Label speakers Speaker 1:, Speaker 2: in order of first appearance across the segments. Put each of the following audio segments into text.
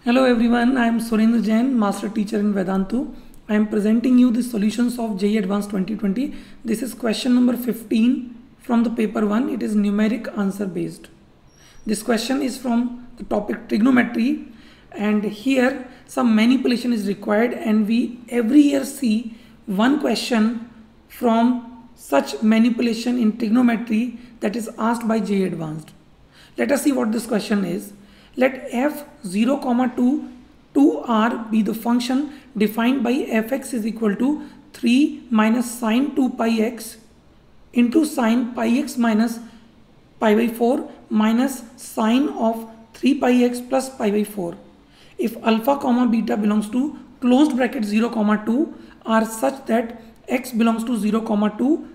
Speaker 1: Hello everyone, I am Surendra Jain, Master Teacher in Vedantu. I am presenting you the solutions of JEE Advanced 2020. This is question number 15 from the paper 1. It is numeric answer based. This question is from the topic trigonometry, and here some manipulation is required, and we every year see one question from such manipulation in trigonometry that is asked by JEE Advanced. Let us see what this question is. Let f 0, 2, 2r be the function defined by fx is equal to 3 minus sine 2 pi x into sine pi x minus pi by 4 minus sine of 3 pi x plus pi by 4. If alpha comma beta belongs to closed bracket 0, 2 are such that x belongs to 0, 2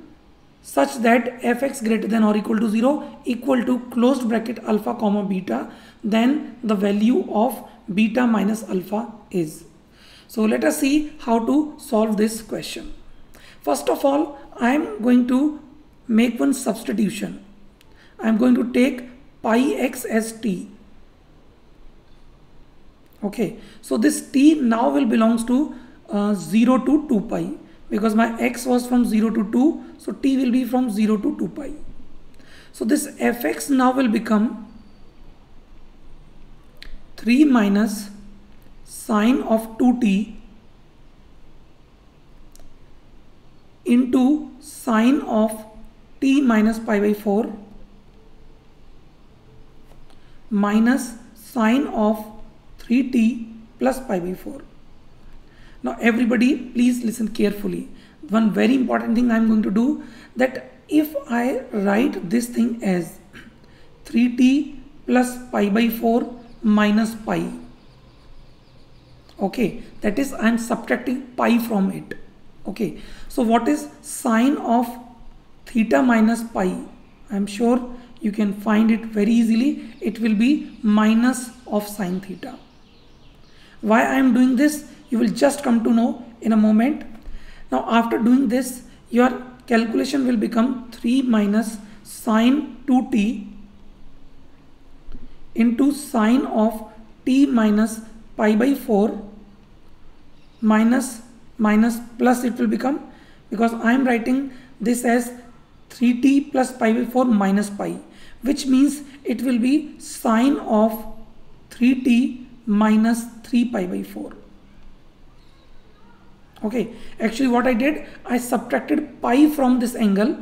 Speaker 1: such that fx greater than or equal to 0 equal to closed bracket alpha comma beta, then the value of beta minus alpha is. So let us see how to solve this question. First of all, I am going to make one substitution. I am going to take pi x as t. Okay, so this t now will belongs to 0 to 2 pi. Because my x was from 0 to 2, so t will be from 0 to 2 pi. So this fx now will become 3 minus sine of 2t into sine of t minus pi by 4 minus sine of 3t plus pi by 4. Now everybody please listen carefully. One very important thing I am going to do, that if I write this thing as 3t plus pi by 4 minus pi, okay, that is I am subtracting pi from it. Okay, so what is sine of theta minus pi? I am sure you can find it very easily. It will be minus of sine theta. Why I am doing this, you will just come to know in a moment. Now after doing this, your calculation will become 3 minus sine 2t into sine of t minus pi by 4 minus plus it will become, because I am writing this as 3t plus pi by 4 minus pi, which means it will be sine of 3t minus 3 pi by 4. Okay, actually what I did, I subtracted pi from this angle,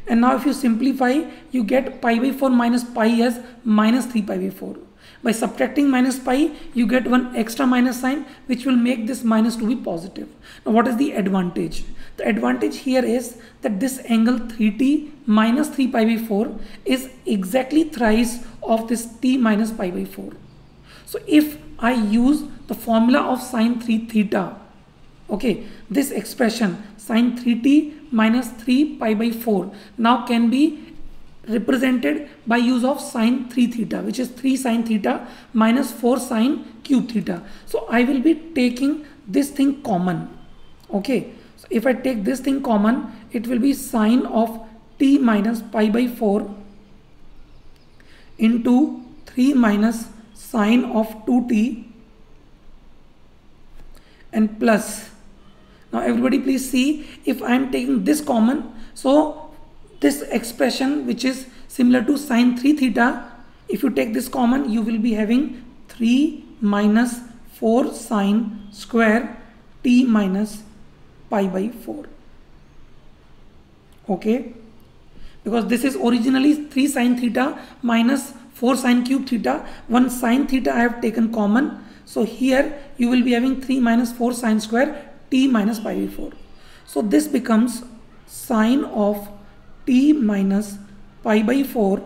Speaker 1: and now if you simplify, you get pi by 4 minus pi as minus 3 pi by 4. By subtracting minus pi, you get one extra minus sign which will make this minus to be positive. Now what is the advantage? The advantage here is that this angle 3t minus 3 pi by 4 is exactly thrice of this t minus pi by 4. So if I use the formula of sine 3 theta, okay, this expression sine 3t minus 3 pi by 4 now can be represented by use of sine 3 theta, which is 3 sine theta minus 4 sine cube theta. So I will be taking this thing common. Okay, so if I take this thing common, it will be sine of t minus pi by 4 into 3 minus sine of 2t and plus. Now everybody please see, if I am taking this common, so this expression which is similar to sine 3 theta, if you take this common, you will be having 3 minus 4 sine square t minus pi by 4. Okay, because this is originally 3 sine theta minus 4 sine cube theta. One sine theta I have taken common, so here you will be having 3 minus 4 sine square t minus pi by 4. So this becomes sine of t minus pi by 4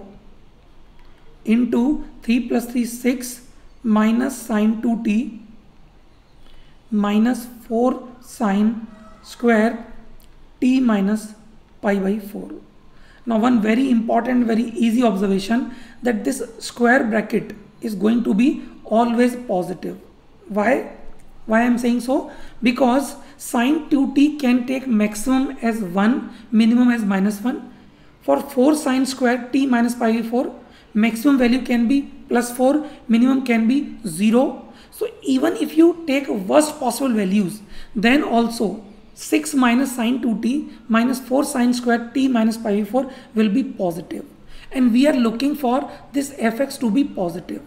Speaker 1: into 3 plus 3 6 minus sine 2t minus 4 sine square t minus pi by 4. Now one very important, very easy observation, that this square bracket is going to be always positive. Why I am saying so? Because sine 2t can take maximum as 1, minimum as minus 1. For 4 sine square t minus pi by 4, maximum value can be plus 4, minimum can be 0. So even if you take worst possible values, then also 6 minus sine 2t minus 4 sine square t minus pi by 4 will be positive. And we are looking for this fx to be positive.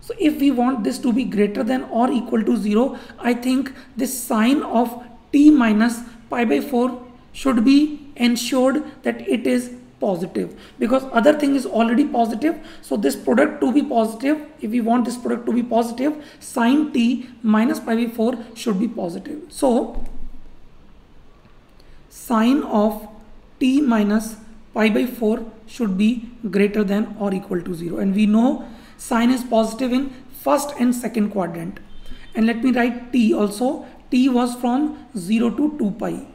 Speaker 1: So if we want this to be greater than or equal to 0, I think this sine of t minus pi by 4 should be ensured that it is positive, because other thing is already positive. So this product to be positive, if we want this product to be positive, sine t minus pi by 4 should be positive. So sine of t minus pi by 4 should be greater than or equal to 0, and we know sine is positive in first and second quadrant. And let me write t also. T was from 0 to 2 pi.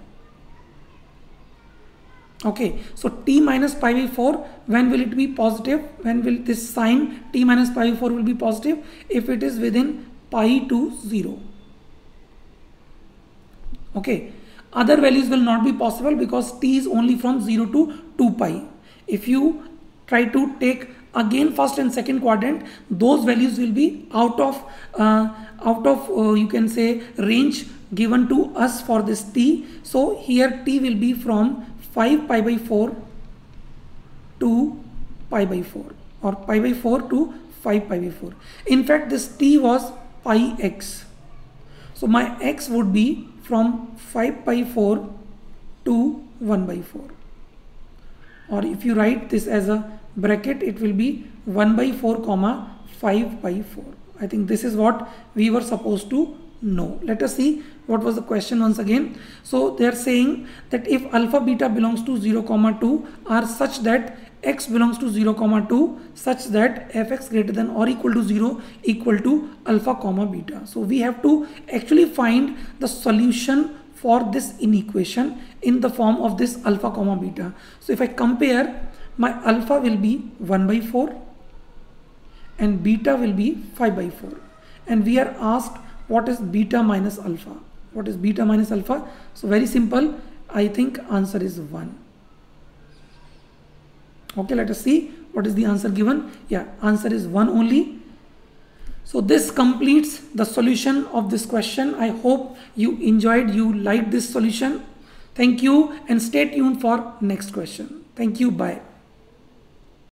Speaker 1: Okay, so t minus pi by 4, when will it be positive? When will this sine t minus pi by 4 will be positive? If it is within pi to 0. Okay, other values will not be possible because t is only from 0 to 2 pi. If you try to take again first and second quadrant, those values will be out of you can say range given to us for this t. So here t will be from 5 pi by 4 to pi by 4, or pi by 4 to 5 pi by 4. In fact, this t was pi x. So my x would be from 5 pi 4 to 1 by 4. Or if you write this as a bracket, it will be 1 by 4 comma 5 by 4. I think this is what we were supposed to know. Let us see what was the question once again. So they are saying that if alpha beta belongs to 0 comma 2 are such that x belongs to 0 comma 2 such that fx greater than or equal to 0 equal to alpha comma beta. So we have to actually find the solution for this inequation in the form of this alpha comma beta. So if I compare, my alpha will be 1 by 4 and beta will be 5 by 4, and we are asked what is beta minus alpha. What is beta minus alpha? So very simple, I think answer is 1. Okay, let us see what is the answer given. Yeah, answer is 1 only. So this completes the solution of this question. I hope you enjoyed, you liked this solution. Thank you, and stay tuned for next question. Thank you, bye.